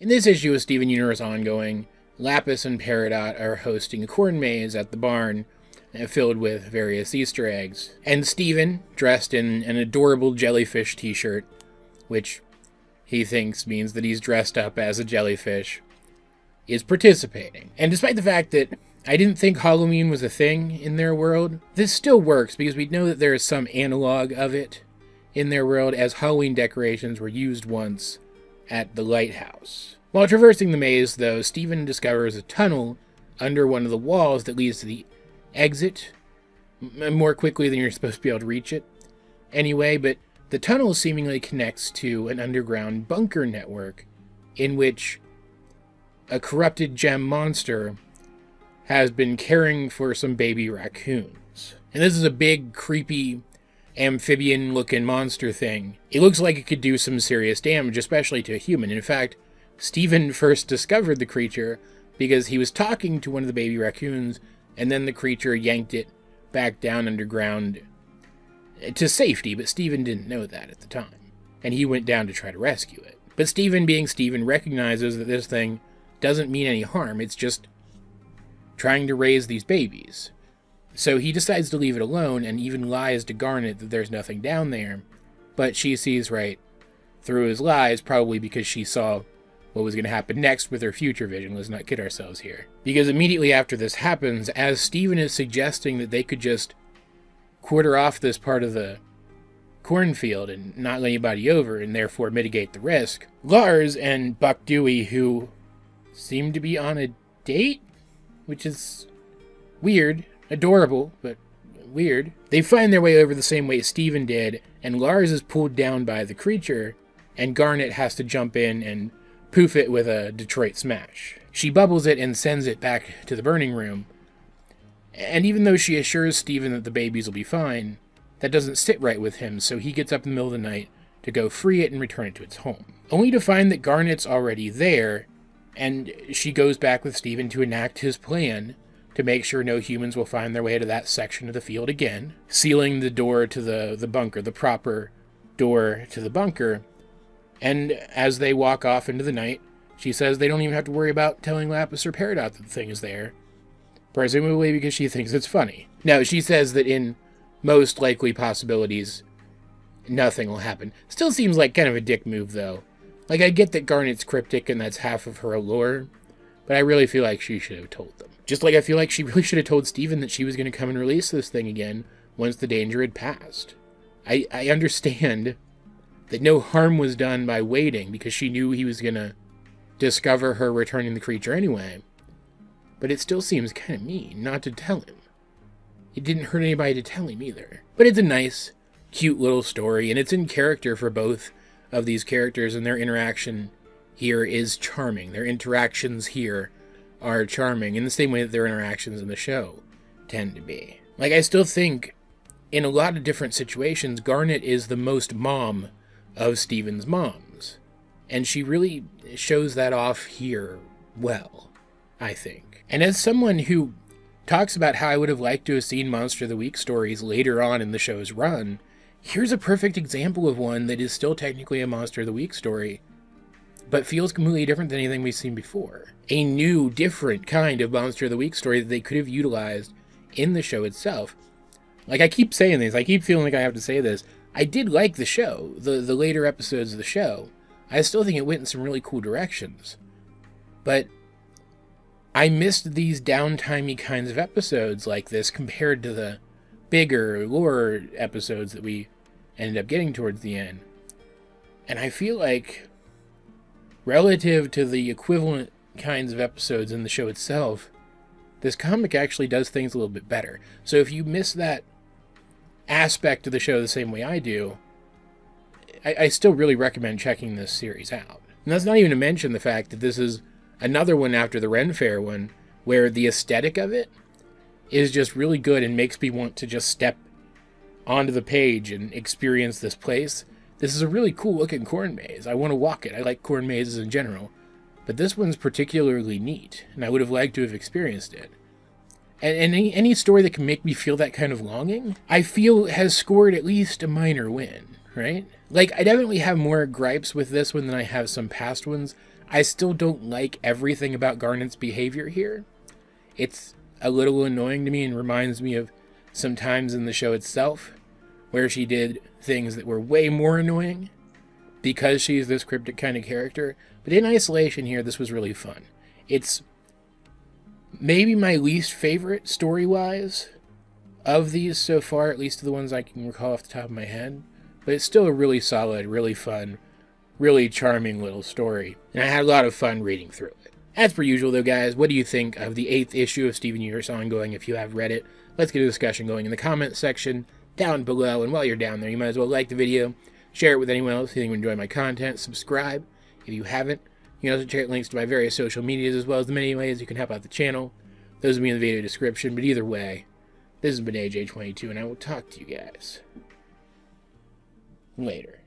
In this issue of Steven Universe Ongoing, Lapis and Peridot are hosting a corn maze at the barn filled with various Easter eggs. And Steven, dressed in an adorable jellyfish t-shirt, which he thinks means that he's dressed up as a jellyfish, is participating. And despite the fact that I didn't think Halloween was a thing in their world, this still works because we know that there is some analog of it in their world, as Halloween decorations were used once at the lighthouse. While traversing the maze, though, Steven discovers a tunnel under one of the walls that leads to the exit more quickly than you're supposed to be able to reach it anyway, but the tunnel seemingly connects to an underground bunker network in which a corrupted gem monster has been caring for some baby raccoons. And this is a big, creepy, amphibian-looking monster thing. It looks like it could do some serious damage, especially to a human. In fact, Steven first discovered the creature because he was talking to one of the baby raccoons, and then the creature yanked it back down underground to safety, but Steven didn't know that at the time. And he went down to try to rescue it. But Steven, being Steven, recognizes that this thing doesn't mean any harm. It's just trying to raise these babies. So he decides to leave it alone and even lies to Garnet that there's nothing down there. But she sees right through his lies, probably because she saw what was going to happen next with her future vision. Let's not kid ourselves here. Because immediately after this happens, as Steven is suggesting that they could just quarter off this part of the cornfield and not let anybody over and therefore mitigate the risk, Lars and Buck Dewey, who seem to be on a date, which is weird, adorable, but weird. They find their way over the same way Steven did, and Lars is pulled down by the creature, and Garnet has to jump in and poof it with a Detroit Smash. She bubbles it and sends it back to the burning room, and even though she assures Steven that the babies will be fine, that doesn't sit right with him, so he gets up in the middle of the night to go free it and return it to its home. Only to find that Garnet's already there, and she goes back with Steven to enact his plan to make sure no humans will find their way to that section of the field again, sealing the door to the bunker, the proper door to the bunker. And as they walk off into the night, she says they don't even have to worry about telling Lapis or Peridot that the thing is there, presumably because she thinks it's funny. No, she says that in most likely possibilities, nothing will happen. Still seems like kind of a dick move, though. Like, I get that Garnet's cryptic and that's half of her allure, but I really feel like she should have told them. Just like I feel like she really should have told Steven that she was going to come and release this thing again once the danger had passed. I understand that no harm was done by waiting because she knew he was going to discover her returning the creature anyway, but it still seems kind of mean not to tell him. It didn't hurt anybody to tell him either. But it's a nice, cute little story, and it's in character for both of these characters, and their interaction here is charming. Their interactions here are charming in the same way that their interactions in the show tend to be. Like, I still think in a lot of different situations, Garnet is the most mom of Steven's moms, and she really shows that off here well, I think. And as someone who talks about how I would have liked to have seen Monster of the Week stories later on in the show's run, here's a perfect example of one that is still technically a Monster of the Week story, but feels completely different than anything we've seen before. A new, different kind of Monster of the Week story that they could have utilized in the show itself. Like, I keep saying this, I keep feeling like I have to say this. I did like the show, the later episodes of the show. I still think it went in some really cool directions. But I missed these downtimey kinds of episodes like this compared to the bigger lore episodes that we ended up getting towards the end. And I feel like, relative to the equivalent kinds of episodes in the show itself, this comic actually does things a little bit better. So if you miss that aspect of the show the same way I do, I still really recommend checking this series out. And that's not even to mention the fact that this is another one after the Ren Fair one, where the aesthetic of it is just really good and makes me want to just step onto the page and experience this place. This is a really cool looking corn maze. I want to walk it. I like corn mazes in general. But this one's particularly neat, and I would have liked to have experienced it. And any story that can make me feel that kind of longing, I feel has scored at least a minor win, right? Like, I definitely have more gripes with this one than I have some past ones. I still don't like everything about Garnet's behavior here. It's a little annoying to me and reminds me of some times in the show itself where she did things that were way more annoying because she's this cryptic kind of character. But in isolation here, this was really fun. It's maybe my least favorite story-wise of these so far, at least the ones I can recall off the top of my head. But it's still a really solid, really fun, really charming little story. And I had a lot of fun reading through it. As per usual though, guys, what do you think of the 8th issue of Steven Universe Ongoing if you have read it? Let's get a discussion going in the comments section down below. And while you're down there, you might as well like the video, share it with anyone else who enjoy my content, subscribe if you haven't. You can also check links to my various social medias as well as the many ways you can help out the channel. Those will be in the video description, but either way, this has been AJ22, and I will talk to you guys later.